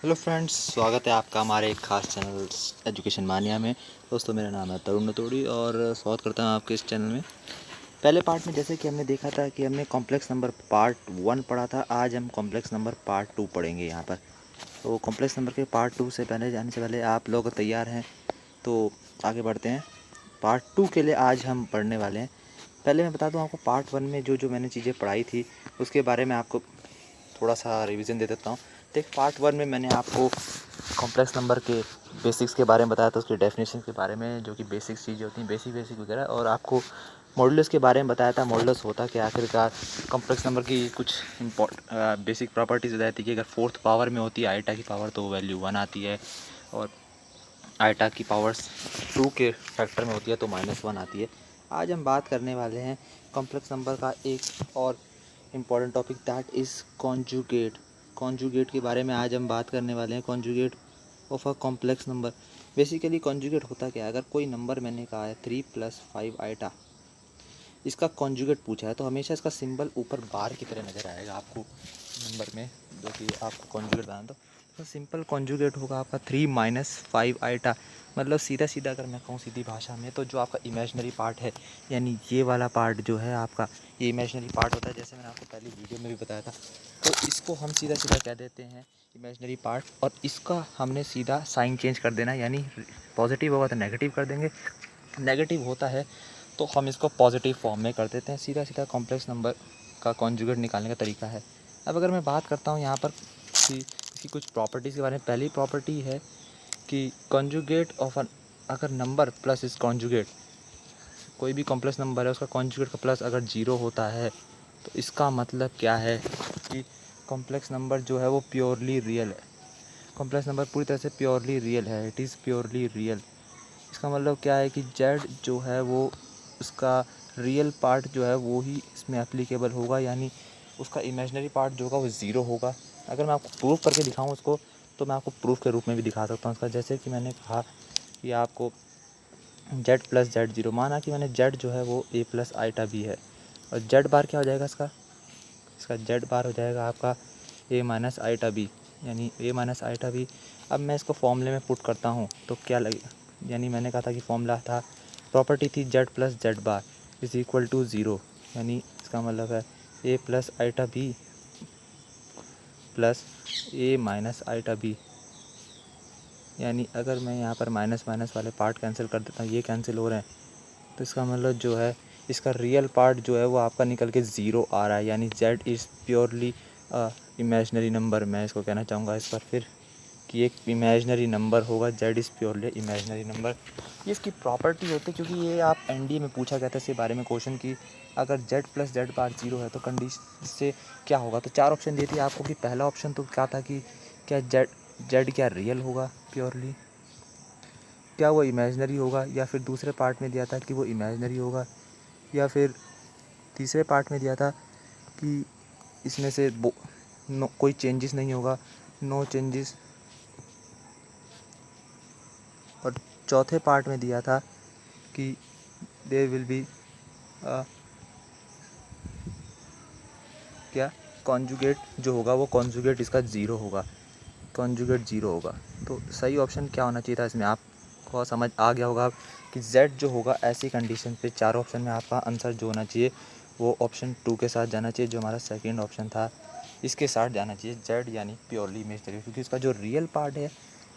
Hello friends, स्वागत है आपका हमारे एक ख़ास चैनल एजुकेशन मानिया में। दोस्तों, मेरा नाम है तरुण नतोड़ी और स्वागत करता हूँ आपके इस चैनल में। पहले पार्ट में जैसे कि हमने देखा था कि हमने कॉम्प्लेक्स नंबर पार्ट 1 पढ़ा था। आज हम कॉम्प्लेक्स नंबर पार्ट 2 पढ़ेंगे यहाँ पर। तो कॉम्प्लेक्स नंबर के पार्ट 2 से पहले जाने से पहले आप लोग तैयार हैं तो आगे बढ़ते हैं। पार्ट 2 के लिए आज हम पढ़ने वाले हैं। पहले मैं बता दूँ आपको, पार्ट 1 में जो मैंने चीज़ें पढ़ाई थी उसके बारे में आपको थोड़ा सा रिवीजन दे देता हूँ। देख, पार्ट 1 में मैंने आपको कॉम्प्लेक्स नंबर के बेसिक्स के बारे में बताया था, उसकी डेफिनेशन के बारे में, जो कि बेसिक्स चीज़ें होती हैं, बेसिक वगैरह। और आपको मॉडुलस के बारे में बताया था, मॉडुलस होता क्या आखिरकार। कॉम्प्लेक्स नंबर की कुछ बेसिक प्रॉपर्टीज़ बताई थी कि अगर फोर्थ पावर में होती है आइटा की पावर तो वैल्यू 1 आती है, और आइटा की पावर्स 2 के फैक्टर में होती है तो -1 आती है। आज हम बात करने वाले हैं कॉम्प्लेक्स नंबर का एक और important topic, that is conjugate. Conjugate के बारे में आज हम बात करने वाले हैं, conjugate of a complex number. Basically conjugate होता क्या है। अगर कोई नंबर मैंने कहा है 3 + 5 आइटा, इसका कॉन्जुगेट पूछा है तो हमेशा इसका सिंबल ऊपर बार की तरह नज़र आएगा आपको नंबर में, जो कि आपको कॉन्जुगेट बनाना। तो सिंपल कॉन्जुगेट होगा आपका 3 - 5 आइटा। मतलब सीधा सीधा अगर मैं कहूँ सीधी भाषा में, तो जो आपका इमेजिनरी पार्ट है, यानी ये वाला पार्ट जो है आपका, ये इमेजिनरी पार्ट होता है। जैसे मैंने आपको पहली वीडियो में भी बताया था, तो इसको हम सीधा सीधा कह देते हैं इमेजिनरी पार्ट, और इसका हमने सीधा साइन चेंज कर देना, यानी पॉजिटिव होगा तो नेगेटिव कर देंगे, नेगेटिव होता है तो हम इसको पॉजिटिव फॉर्म में कर देते हैं। सीधा सीधा कॉम्प्लेक्स नंबर का कॉन्जुगेट निकालने का तरीका है। अब अगर मैं बात करता हूँ यहाँ पर कि इसकी कुछ प्रॉपर्टीज़ के बारे में, पहली प्रॉपर्टी है कि कॉन्जुगेट ऑफ एन, अगर नंबर प्लस इस कॉन्जुगेट, कोई भी कॉम्प्लेक्स नंबर है उसका कॉन्जुगेट का प्लस अगर 0 होता है तो इसका मतलब क्या है कि कॉम्प्लेक्स नंबर जो है वो प्योरली रियल है। कॉम्प्लेक्स नंबर पूरी तरह से प्योरली रियल है, इट इज़ प्योरली रियल। इसका मतलब क्या है कि जेड जो है वो, उसका रियल पार्ट जो है वो ही इसमें एप्लीकेबल होगा, यानी उसका इमेजिनरी पार्ट जो होगा वो 0 होगा। अगर मैं आपको प्रूफ करके दिखाऊं उसको, तो मैं आपको प्रूफ के रूप में भी दिखा सकता हूँ इसका। जैसे कि मैंने कहा कि आपको जेड प्लस जेड 0, माना कि मैंने जेड जो है वो ए प्लस आइटा बी है, और जेड बार क्या हो जाएगा इसका, इसका जेड बार हो जाएगा आपका ए माइनस आइटा बी, यानी ए माइनस आइटा बी। अब मैं इसको फॉर्मूले में पुट करता हूँ तो क्या लगेगा, यानी मैंने कहा था कि फॉर्मूला था, प्रॉपर्टी थी Z plus Z bar is equal to 0, यानी इसका मतलब है A plus iota B plus A minus iota B. यानी अगर मैं यहाँ पर माइनस माइनस वाले पार्ट कैंसिल कर देता हूँ, ये कैंसिल हो रहे हैं, तो इसका मतलब जो है इसका रियल पार्ट जो है वो आपका निकल के 0 आ रहा है, यानी Z is purely imaginary number. मैं इसको कहना चाहूँगा इस पर फिर कि एक इमेजिनरी नंबर होगा, Z is purely imaginary number. ये इसकी प्रॉपर्टी होती है, क्योंकि ये आप एनडीए में पूछा गया था इसके बारे में क्वेश्चन की, अगर जेड प्लस जेड बार 0 है तो कंडीशन से क्या होगा। तो 4 ऑप्शन दिए थे आपको कि पहला ऑप्शन तो क्या था कि क्या जेड जेड क्या रियल होगा प्योरली, क्या वो इमेजिनरी होगा, या फिर दूसरे पार्ट में दिया था कि वो इमेजिनरी होगा, या फिर तीसरे पार्ट में दिया था कि इसमें से कोई चेंजेस नहीं होगा, नो चेंजेस, और चौथे पार्ट में दिया था कि देयर विल बी क्या कॉन्जुगेट जो होगा वो कॉन्जुगेट इसका 0 होगा, कॉन्जुगेट 0 होगा। तो सही ऑप्शन क्या होना चाहिए था इसमें, आपको समझ आ गया होगा कि जेड जो होगा ऐसी कंडीशन पे 4 ऑप्शन में आपका आंसर जो होना चाहिए वो ऑप्शन 2 के साथ जाना चाहिए, जो हमारा सेकंड ऑप्शन था इसके साथ जाना चाहिए, जेड यानी प्योरली इमेजिनरी, क्योंकि इसका जो रियल पार्ट है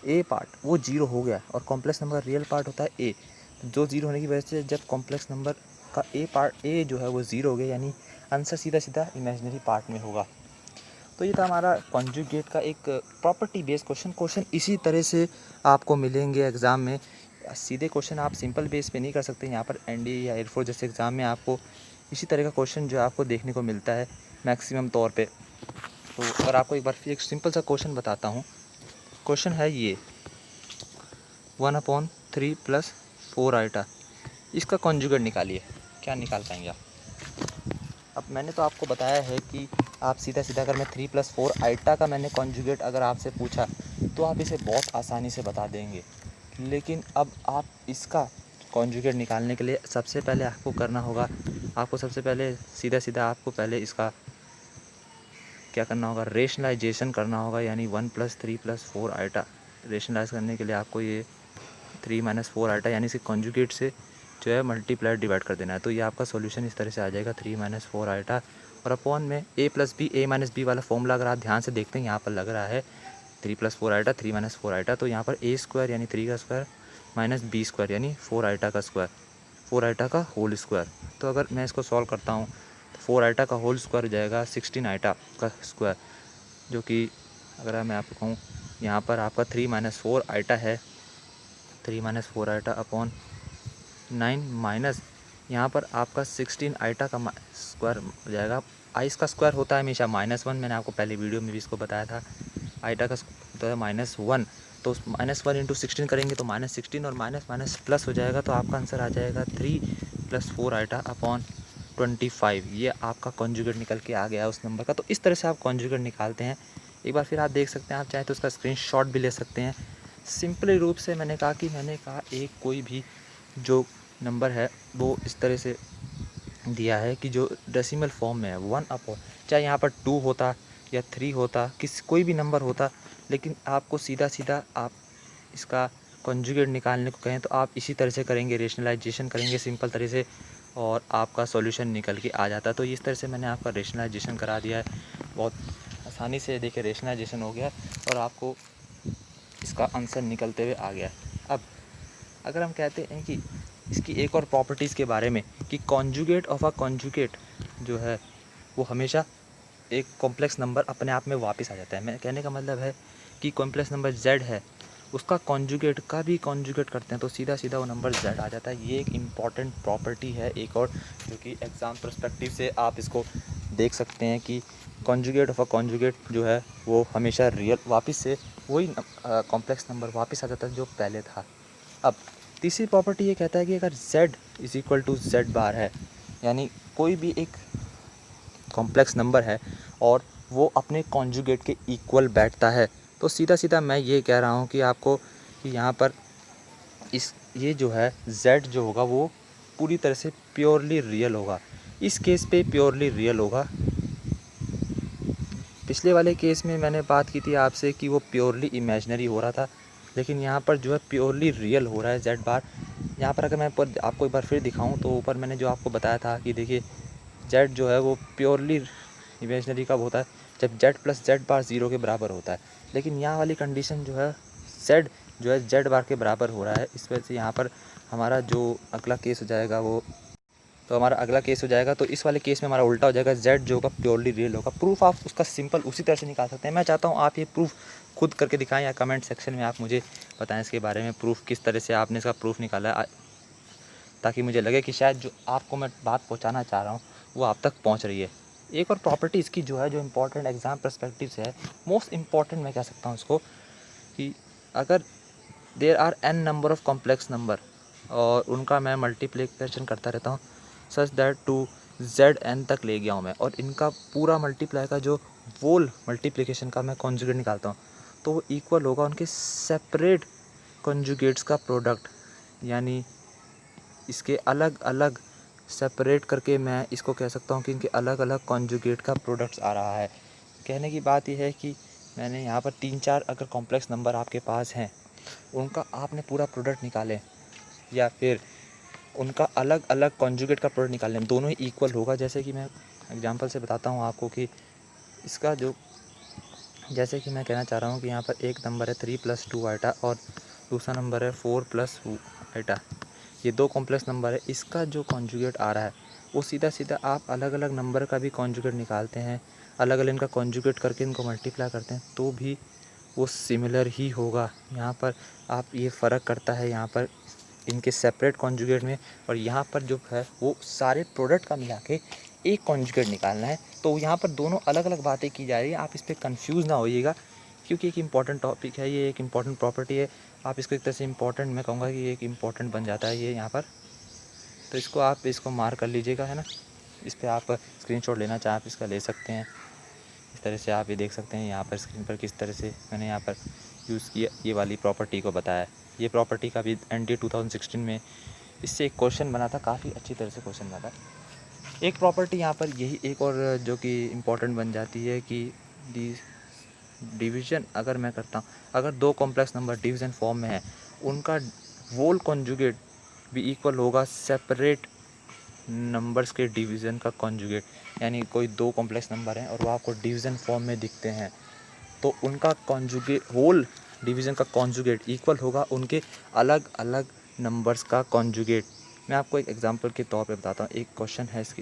ए पार्ट वो 0 हो गया, और कॉम्प्लेक्स नंबर का रियल पार्ट होता है ए, जो 0 होने की वजह से जब कॉम्प्लेक्स नंबर का ए पार्ट ए जो है वो 0 हो गया, यानी आंसर सीधा सीधा इमेजिनरी पार्ट में होगा। तो ये था हमारा कॉन्जुगेट का एक प्रॉपर्टी बेस्ड क्वेश्चन इसी तरह से आपको मिलेंगे एग्ज़ाम में। सीधे क्वेश्चन आप सिंपल बेस पे नहीं कर सकते, यहाँ पर एनडीए या एयरफोर्स जैसे एग्ज़ाम में आपको इसी तरह का क्वेश्चन जो है आपको देखने को मिलता है मैक्सिमम तौर पे। तो अगर आपको एक बार फिर एक सिंपल सा क्वेश्चन बताता हूँ, क्वेश्चन है ये 1/3 + 4 आइटा, इसका कॉन्जुगेट निकालिए, क्या निकाल पाएंगे आप। अब मैंने तो आपको बताया है कि आप सीधा सीधा, अगर मैं 3 + 4 आइटा का मैंने कॉन्जुगेट अगर आपसे पूछा तो आप इसे बहुत आसानी से बता देंगे, लेकिन अब आप इसका कॉन्जुगेट निकालने के लिए सबसे पहले आपको करना होगा, आपको सबसे पहले सीधा सीधा आपको पहले इसका क्या करना होगा, रेशनलाइजेशन करना होगा, यानी 1 + 3 + 4 आइटा। रेशनलाइज करने के लिए आपको ये 3 - 4 आइटा यानी इसके कॉन्जुगेट से जो है मल्टीप्लाई डिवाइड कर देना है। तो ये आपका सॉल्यूशन इस तरह से आ जाएगा 3 - 4 आइटा और अपॉन में a + b a - b वाला फॉर्मूला अगर आप ध्यान से देखते हैं यहाँ पर लग रहा है 3 + 4 आइटा 3 - 4 आइटा। तो यहाँ पर a² यानी 3 का स्क्वायर माइनस b² यानी 4 आइटा का स्क्वायर, 4 आइटा का होल स्क्वायर। तो अगर मैं इसको सॉल्व करता हूँ तो 4 आइटा का होल स्क्वायर हो जाएगा 16 आइटा का स्क्वायर, जो कि अगर मैं आपको कहूँ यहाँ पर आपका 3 - 4 आइटा है, 3 - 4 आइटा अपॉन 9 माइनस यहाँ पर आपका 16 आइटा का स्क्वायर हो जाएगा। आइस का स्क्वायर होता है हमेशा -1, मैंने आपको पहले वीडियो में भी इसको बताया था। आइटा का होता है -1, तो -1 × 16 करेंगे तो -16 और माइनस माइनस प्लस हो जाएगा। तो आपका आंसर आ जाएगा 3 + 4 आइटा अपॉन 25। ये आपका कॉन्जुगेट निकल के आ गया उस नंबर का। तो इस तरह से आप कॉन्जुगेट निकालते हैं। एक बार फिर आप देख सकते हैं, आप चाहें तो उसका स्क्रीनशॉट भी ले सकते हैं। सिंपल रूप से मैंने कहा एक कोई भी जो नंबर है वो इस तरह से दिया है कि जो डेसिमल फॉर्म में है 1 अपॉन, चाहे यहाँ पर 2 होता या 3 होता, कोई भी नंबर होता, लेकिन आपको सीधा सीधा आप इसका कॉन्जुगेट निकालने को कहें तो आप इसी तरह से करेंगे, रेशनलाइजेशन करेंगे सिंपल तरह से और आपका सॉल्यूशन निकल के आ जाता। तो इस तरह से मैंने आपका रेशनलाइजेशन करा दिया है, बहुत आसानी से देखिए रेशनलाइजेशन हो गया और आपको इसका आंसर निकलते हुए आ गया। अब अगर हम कहते हैं कि इसकी एक और प्रॉपर्टीज़ के बारे में कि कॉन्जुगेट ऑफ अ कॉन्जुगेट जो है वो हमेशा एक कॉम्प्लेक्स नंबर अपने आप में वापस आ जाता है। मैं कहने का मतलब है कि कॉम्प्लेक्स नंबर z है, उसका कॉन्जुगेट का भी कॉन्जुगेट करते हैं तो सीधा सीधा वो नंबर z आ जाता है। ये एक इम्पॉर्टेंट प्रॉपर्टी है एक और, जो कि एग्ज़ाम पर्सपेक्टिव से आप इसको देख सकते हैं कि कॉन्जुगेट ऑफ अ कॉन्जुगेट जो है वो हमेशा रियल वापस से वही कॉम्प्लेक्स नंबर वापस आ जाता है जो पहले था। अब तीसरी प्रॉपर्टी ये कहता है कि अगर z = z बार है, यानी कोई भी एक कॉम्प्लेक्स नंबर है और वो अपने कॉन्जुगेट के इक्वल बैठता है, तो सीधा सीधा मैं ये कह रहा हूँ कि आपको कि यहाँ पर ये जो है z जो होगा वो पूरी तरह से प्योरली रियल होगा। इस केस पे प्योरली रियल होगा। पिछले वाले केस में मैंने बात की थी आपसे कि वो प्योरली इमेजिनरी हो रहा था, लेकिन यहाँ पर जो है प्योरली रियल हो रहा है z बार। यहाँ पर अगर मैं आपको एक बार फिर दिखाऊं तो ऊपर मैंने जो आपको बताया था कि देखिए z जो है वो प्योरली इमेजिनरी कब होता है, जब z + z बार 0 के बराबर होता है। लेकिन यहाँ वाली कंडीशन जो है z जो है z बार के बराबर हो रहा है, इस वजह से यहाँ पर हमारा जो अगला केस हो जाएगा तो इस वाले केस में हमारा उल्टा हो जाएगा, z जो होगा प्योरली रियल होगा। प्रूफ आप उसका सिंपल उसी तरह से निकाल सकते हैं। मैं चाहता हूँ आप ये प्रूफ खुद करके दिखाएं या कमेंट सेक्शन में आप मुझे बताएं इसके बारे में, प्रूफ किस तरह से आपने इसका प्रूफ निकाला है, ताकि मुझे लगे कि शायद जो आपको मैं बात पहुँचाना चाह रहा हूँ वो आप तक पहुँच रही है। एक और प्रॉपर्टी इसकी जो है जो इम्पोर्टेंट एग्ज़ाम पर्सपेक्टिव से है, मोस्ट इम्पॉर्टेंट मैं कह सकता हूँ इसको, कि अगर there are n number of complex number और उनका मैं मल्टीप्लिकेशन करता रहता हूँ सच दैट टू zn तक ले गया हूँ मैं, और इनका पूरा मल्टीप्लाई का जो वोल मल्टीप्लिकेशन का मैं कॉन्जुगेट निकालता हूँ तो वो इक्वल होगा उनके सेपरेट कॉन्जुगेट्स का प्रोडक्ट। यानी इसके अलग अलग सेपरेट करके मैं इसको कह सकता हूँ कि इनके अलग अलग कॉन्जुगेट का प्रोडक्ट्स आ रहा है। कहने की बात यह है कि मैंने यहाँ पर 3-4 अगर कॉम्प्लेक्स नंबर आपके पास हैं, उनका आपने पूरा प्रोडक्ट निकालें या फिर उनका अलग अलग कॉन्जुगेट का प्रोडक्ट निकालें, दोनों ही इक्वल होगा। जैसे कि मैं एग्जांपल से बताता हूँ आपको कि इसका जो, जैसे कि मैं कहना चाह रहा हूँ कि यहाँ पर एक नंबर है 3 + 2 आइटा और दूसरा नंबर है 4 + आइटा, ये दो कॉम्प्लेक्स नंबर है। इसका जो कॉन्जुगेट आ रहा है वो सीधा सीधा आप अलग अलग नंबर का भी कॉन्जुगेट निकालते हैं, अलग अलग इनका कॉन्जुगेट करके इनको मल्टीप्लाई करते हैं तो भी वो सिमिलर ही होगा। यहाँ पर आप ये फ़र्क करता है यहाँ पर इनके सेपरेट कॉन्जुगेट में, और यहाँ पर जो है वो सारे प्रोडक्ट का मिला के एक कॉन्जुगेट निकालना है। तो यहाँ पर दोनों अलग अलग बातें की जा रही है, आप इस पर कन्फ्यूज़ ना होइएगा क्योंकि एक इम्पॉर्टेंट टॉपिक है, ये एक इम्पॉर्टेंट प्रॉपर्टी है। आप इसको एक तरह से इम्पॉर्टेंट, मैं कहूँगा कि एक इम्पॉर्टेंट बन जाता है ये यहाँ पर, तो इसको आप इसको मार्क कर लीजिएगा, है ना। इस पर आप स्क्रीनशॉट लेना चाहें आप इसका ले सकते हैं। इस तरह से आप ये देख सकते हैं यहाँ पर स्क्रीन पर किस तरह से मैंने यहाँ पर यूज़ किया ये वाली प्रॉपर्टी को बताया। ये प्रॉपर्टी का भी NDA 2016 में इससे एक क्वेश्चन बना था, काफ़ी अच्छी तरह से क्वेश्चन बना था। एक प्रॉपर्टी यहाँ पर यही एक और जो कि इम्पोर्टेंट बन जाती है कि डिवीज़न अगर मैं करता हूँ, अगर दो कॉम्प्लेक्स नंबर डिवीज़न फॉर्म में है, उनका वोल कॉन्जुगेट भी इक्वल होगा सेपरेट नंबर्स के डिवीज़न का कॉन्जुगेट। यानी कोई दो कॉम्प्लेक्स नंबर हैं और वो आपको डिवीज़न फॉर्म में दिखते हैं, तो उनका कॉन्जुगेट होल डिवीज़न का कॉन्जुगेट इक्वल होगा उनके अलग अलग नंबर्स का कॉन्जुगेट। मैं आपको एक एग्जांपल के तौर पे बताता हूँ। एक क्वेश्चन है इसके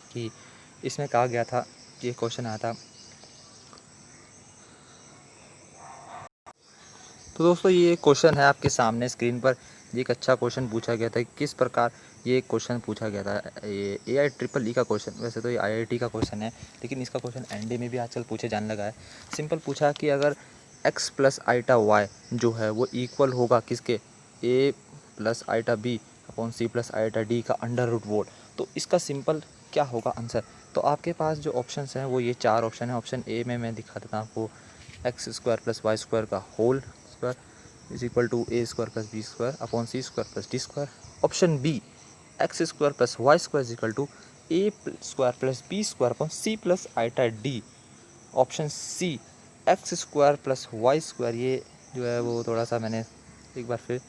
कि इसमें कहा गया था कि एक क्वेश्चन आया था। तो दोस्तों ये क्वेश्चन है आपके सामने स्क्रीन पर। ये एक अच्छा क्वेश्चन पूछा गया था। किस प्रकार ये क्वेश्चन पूछा गया था, ये AIEEE का क्वेश्चन, वैसे तो ये IIT का क्वेश्चन है, लेकिन इसका क्वेश्चन ND में भी आजकल पूछे जाने लगा है। सिंपल पूछा कि अगर x प्लस आइटा y जो है वो इक्वल होगा किसके, a plus iota b upon c plus iota d का अंडर रूट वोल, तो इसका सिंपल क्या होगा आंसर। तो आपके पास जो ऑप्शंस हैं वो ये चार ऑप्शन है। ऑप्शन ए में मैं दिखा देता हूँ आपको, x square plus Y square का whole square is equal to a square plus b square upon c square plus d square. Option b, x square plus Y square is equal to a square plus b square upon c plus iota d. Option c, x square plus Y square, ये जो है वो थोड़ा सा मैंने एक बार फिर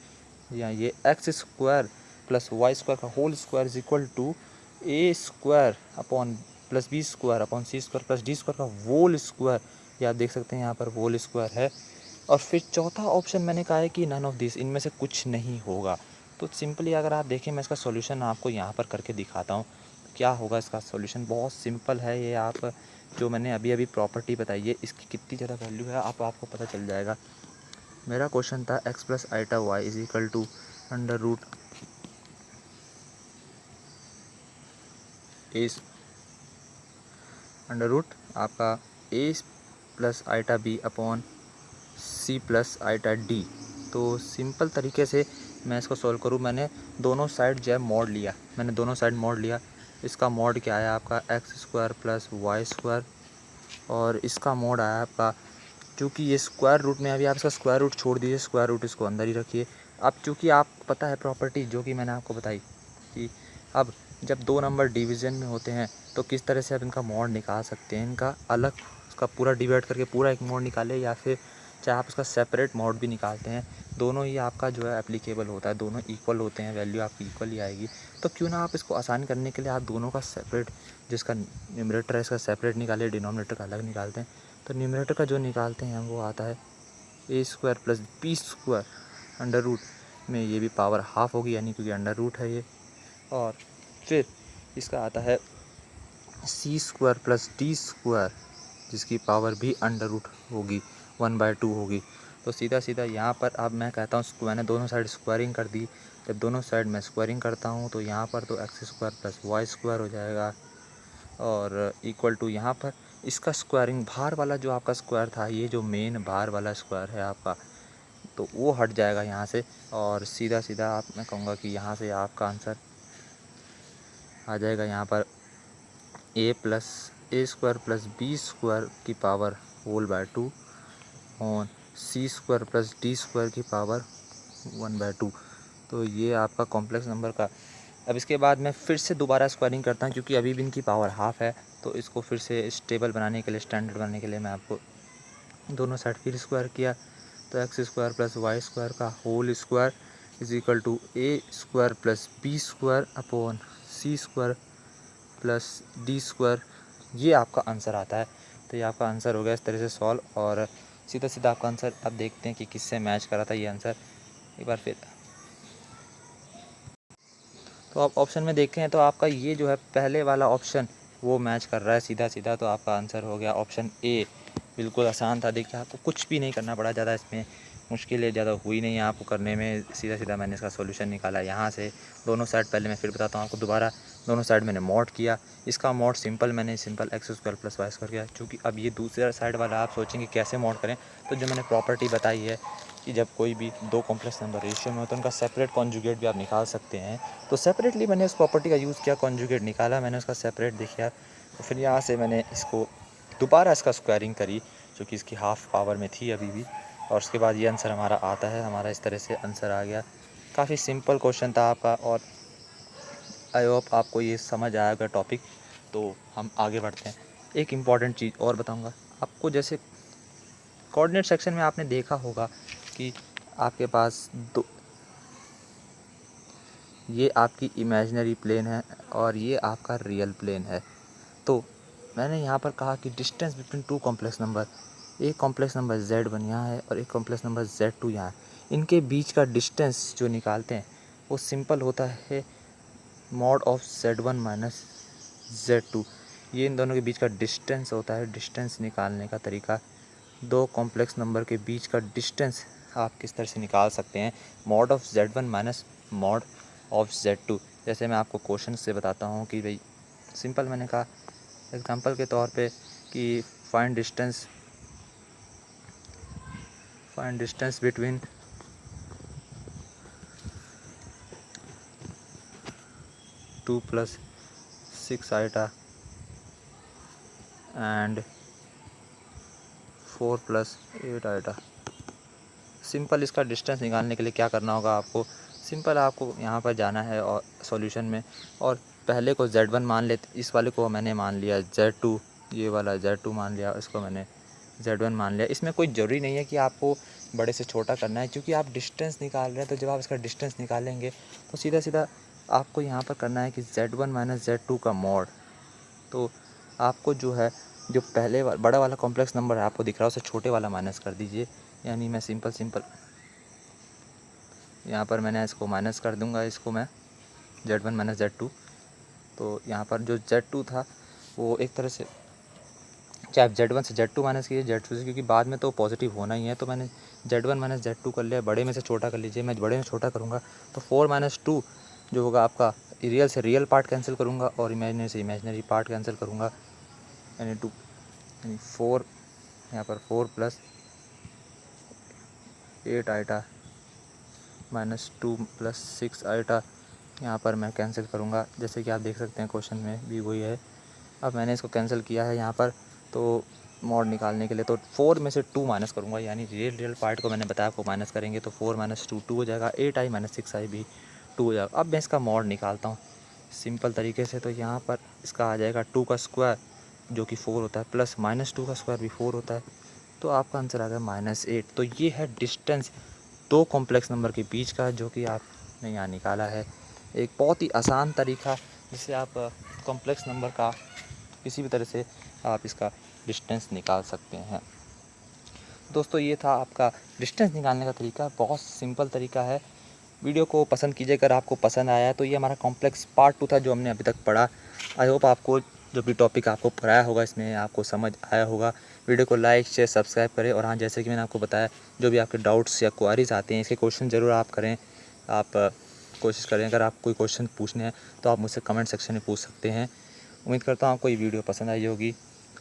यहाँ, ये x square plus Y square का whole square is equal to a square upon plus b square upon c square plus d square का वोल स्क्वायर। ये आप देख सकते हैं यहाँ पर वोल स्क्वायर है। और फिर चौथा ऑप्शन मैंने कहा है कि नन ऑफ दिस, इनमें से कुछ नहीं होगा। तो सिंपली अगर आप देखें, मैं इसका सॉल्यूशन आपको यहाँ पर करके दिखाता हूँ क्या होगा। इसका सॉल्यूशन बहुत सिंपल है। ये आप जो मैंने अभी अभी प्रॉपर्टी बताई है इसकी कितनी ज़्यादा वैल्यू है आपको पता चल जाएगा। मेरा क्वेश्चन था x plus iota y is equal to under root s under root आपका a plus iota b upon c plus iota d. तो सिंपल तरीके से मैं इसको सॉल्व करूँ, मैंने दोनों साइड जो है मोड़ लिया, मैंने दोनों साइड मोड़ लिया। इसका मोड क्या आया आपका X square plus Y square, और इसका मोड आया आपका, चूँकि ये स्क्वायर रूट में, अभी आप इसका स्क्वायर रूट छोड़ दीजिए, स्क्वायर रूट इसको अंदर ही रखिए। अब चूँकि आप पता है प्रॉपर्टी जो कि मैंने आपको बताई कि अब जब दो नंबर डिवीज़न में होते हैं तो किस तरह से आप इनका मोड निकाल सकते हैं, इनका अलग उसका पूरा डिवाइड करके पूरा एक मोड निकाले, या फिर चाहे आप उसका सेपरेट मोड भी निकालते हैं, दोनों ही आपका जो है एप्लीकेबल होता है, दोनों इक्वल होते हैं, वैल्यू आपकी इक्वल ही आएगी। तो क्यों ना आप इसको आसान करने के लिए आप दोनों का सेपरेट, जिसका न्यूमरेटर है इसका सेपरेट निकाले, डिनोमिनेटर का अलग निकालते हैं। तो न्यूमरेटर का जो निकालते हैं वो आता है a square plus b square under root में, ये भी पावर हाफ होगी यानी क्योंकि अंडर रूट है ये। और फिर इसका आता है सी स्क्वायर प्लस डी स्क्वायर, जिसकी पावर भी अंडर रूट होगी, 1/2 होगी। तो सीधा सीधा यहाँ पर अब मैं कहता हूँ, मैंने दोनों साइड स्क्वायरिंग कर दी। जब दोनों साइड मैं स्क्वायरिंग करता हूँ तो यहाँ पर तो x square plus Y square हो जाएगा, और इक्वल टू यहाँ पर इसका स्क्वायरिंग, बाहर वाला जो आपका स्क्वायर था, ये जो मेन बाहर वाला स्क्वायर है आपका, तो वो हट जाएगा यहाँ से। और सीधा सीधा आप, मैं कहूँगा कि यहाँ से आपका आंसर आ जाएगा यहाँ पर ए प्लस ए स्क्वायर प्लस बी स्क्वायर की पावर होल बाय 2 और सी स्क्वायर प्लस डी स्क्वायर की पावर 1/2। तो ये आपका कॉम्प्लेक्स नंबर का। अब इसके बाद मैं फिर से दोबारा स्क्वायरिंग करता हूँ क्योंकि अभी भी इनकी पावर हाफ है, तो इसको फिर से स्टेबल बनाने के लिए, स्टैंडर्ड बनाने के लिए मैं आपको दोनों साइड फिर स्क्वायर किया। तो x square plus Y square का whole square is equal to a square plus b square upon c square plus d square, ये आपका आंसर आता है। तो ये आपका आंसर हो गया इस तरह से सॉल्व, और सीधा सीधा आपका आंसर अब देखते हैं कि किससे मैच करा था ये आंसर एक बार फिर। तो आप ऑप्शन में देखें तो आपका ये जो है पहले वाला ऑप्शन वो मैच कर रहा है सीधा सीधा, तो आपका आंसर हो गया ऑप्शन ए। बिल्कुल आसान था, देखिए आपको कुछ भी नहीं करना पड़ा ज़्यादा, इसमें मुश्किलें ज़्यादा हुई नहीं आपको करने में। सीधा सीधा मैंने इसका सॉल्यूशन निकाला यहाँ से। दोनों साइड, पहले मैं फिर बताता हूँ आपको दोबारा, दोनों साइड मैंने मॉड किया। इसका मॉड सिंपल, मैंने simple X square plus Y square किया। चूँकि अब ये दूसरा साइड वाला आप सोचेंगे कैसे मॉड करें, तो जो मैंने प्रॉपर्टी बताई है कि जब कोई भी दो कॉम्प्लेक्स नंबर रेशियो में हो तो उनका सेपरेट कॉन्जुगेट भी आप निकाल सकते हैं। तो सेपरेटली मैंने उस प्रॉपर्टी का यूज़ किया, कॉन्जुगेट निकाला मैंने उसका सेपरेट देखा, तो फिर यहाँ से मैंने इसको दोबारा इसका स्क्वायरिंग करी जो कि इसकी हाफ़ पावर में थी अभी भी, और उसके बाद ये आंसर हमारा आता है। हमारा इस तरह से आंसर आ गया। काफ़ी सिंपल क्वेश्चन था आपका, और आई होप आपको ये समझ आएगा टॉपिक। तो हम आगे बढ़ते हैं। एक इम्पॉर्टेंट चीज़ और बताऊंगा आपको। जैसे कोऑर्डिनेट सेक्शन में आपने देखा होगा कि आपके पास दो, ये आपकी इमेजिनरी प्लेन है और ये आपका रियल प्लेन है। तो मैंने यहाँ पर कहा कि distance between to complex number, एक कॉम्प्लेक्स नंबर Z1 यहाँ है और एक कॉम्प्लेक्स नंबर Z2 यहाँ है, इनके बीच का डिस्टेंस जो निकालते हैं वो सिंपल होता है mod of Z1 minus Z2। ये इन दोनों के बीच का डिस्टेंस होता है। डिस्टेंस निकालने का तरीका, दो कॉम्प्लेक्स नंबर के बीच का डिस्टेंस आप किस तरह से निकाल सकते हैं, mod of Z1 minus mod of Z2। जैसे मैं आपको क्वेश्चन से बताता हूँ कि भाई सिंपल मैंने कहा एग्जांपल के तौर पे कि find distance between two plus 6 iota and 4 plus 8 iota. Simple इसका डिस्टेंस निकालने के लिए क्या करना होगा आपको, सिंपल आपको यहाँ पर जाना है और सॉल्यूशन में, और पहले को Z1 मान लेते, इस वाले को मैंने मान लिया Z2, ये वाला Z2 मान लिया, इसको मैंने Z1 मान लिया। इसमें कोई ज़रूरी नहीं है कि आपको बड़े से छोटा करना है, क्योंकि आप डिस्टेंस निकाल रहे हैं। तो जब आप इसका डिस्टेंस निकालेंगे तो सीधा सीधा आपको यहाँ पर करना है कि Z1 माइनस Z2 का मॉड। तो आपको जो है, जो पहले बड़ा वाला कॉम्प्लेक्स नंबर है आपको दिख रहा है, उसे छोटे वाला माइनस कर दीजिए। यानी मैं सिंपल यहाँ पर मैंने इसको माइनस कर दूँगा, इसको मैं Z1 माइनस Z2। तो यहाँ पर जो Z2 था वो एक तरह से, चाहे आप Z1 से Z2 माइनस कीजिए, Z2 से, क्योंकि बाद में तो पॉजिटिव होना ही है। तो मैंने Z1 माइनस Z2 कर लिया, बड़े में से छोटा कर लीजिए। मैं बड़े में छोटा करूँगा तो 4 माइनस 2 जो होगा आपका, रियल से रियल पार्ट कैंसिल करूँगा और इमेजिनरी से इमेजिनरी पार्ट कैंसिल करूँगा, यानी 2 यानी 4, यहाँ पर 4 plus 8 iota minus 2 plus 6 iota, यहाँ पर मैं कैंसिल करूँगा। जैसे कि आप देख सकते हैं क्वेश्चन में भी वही है। अब मैंने इसको कैंसिल किया है यहाँ पर, तो मॉड निकालने के लिए तो 4 में से 2 माइनस करूँगा, यानी रियल पार्ट को मैंने बताया आपको माइनस करेंगे तो 4 माइनस 2 2 हो जाएगा, 8i माइनस 6i भी 2 हो जाएगा। अब मैं इसका मॉड निकालता हूँ सिंपल तरीके से। तो यहाँ पर इसका आ जाएगा 2 का स्क्वायर जो कि 4 होता है, प्लस माइनस 2 का स्क्वायर भी 4 होता है, तो आपका आंसर आ गया -8। तो ये है डिस्टेंस दो कॉम्प्लेक्स नंबर के बीच का, जो कि आपने यहाँ निकाला है। एक बहुत ही आसान तरीका जिससे आप कॉम्प्लेक्स नंबर का किसी भी तरह से आप इसका डिस्टेंस निकाल सकते हैं। दोस्तों ये था आपका डिस्टेंस निकालने का तरीका, बहुत सिंपल तरीका है। वीडियो को पसंद कीजिए, अगर आपको पसंद आया तो ये हमारा कॉम्प्लेक्स पार्ट 2 था जो हमने अभी तक पढ़ा। आई होप आपको जो भी टॉपिक आपको पढ़ाया होगा इसमें आपको समझ आया होगा। वीडियो को लाइक शेयर सब्सक्राइब करें, और हाँ जैसे कि मैंने आपको बताया जो भी आपके डाउट्स या क्वारीज आते हैं इसके क्वेश्चन ज़रूर आप करें। आप कोशिश करें, अगर आप कोई क्वेश्चन पूछने हैं तो आप मुझसे कमेंट सेक्शन में पूछ सकते हैं। उम्मीद करता हूँ आपको ये वीडियो पसंद आई होगी।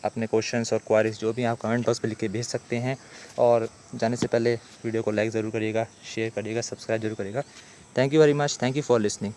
अपने क्वेश्चंस और क्वारीज जो भी आप कमेंट बॉक्स पे लिख के भेज सकते हैं, और जाने से पहले वीडियो को लाइक ज़रूर करिएगा, शेयर करिएगा, सब्सक्राइब जरूर करिएगा। Thank you very much, thank you for listening.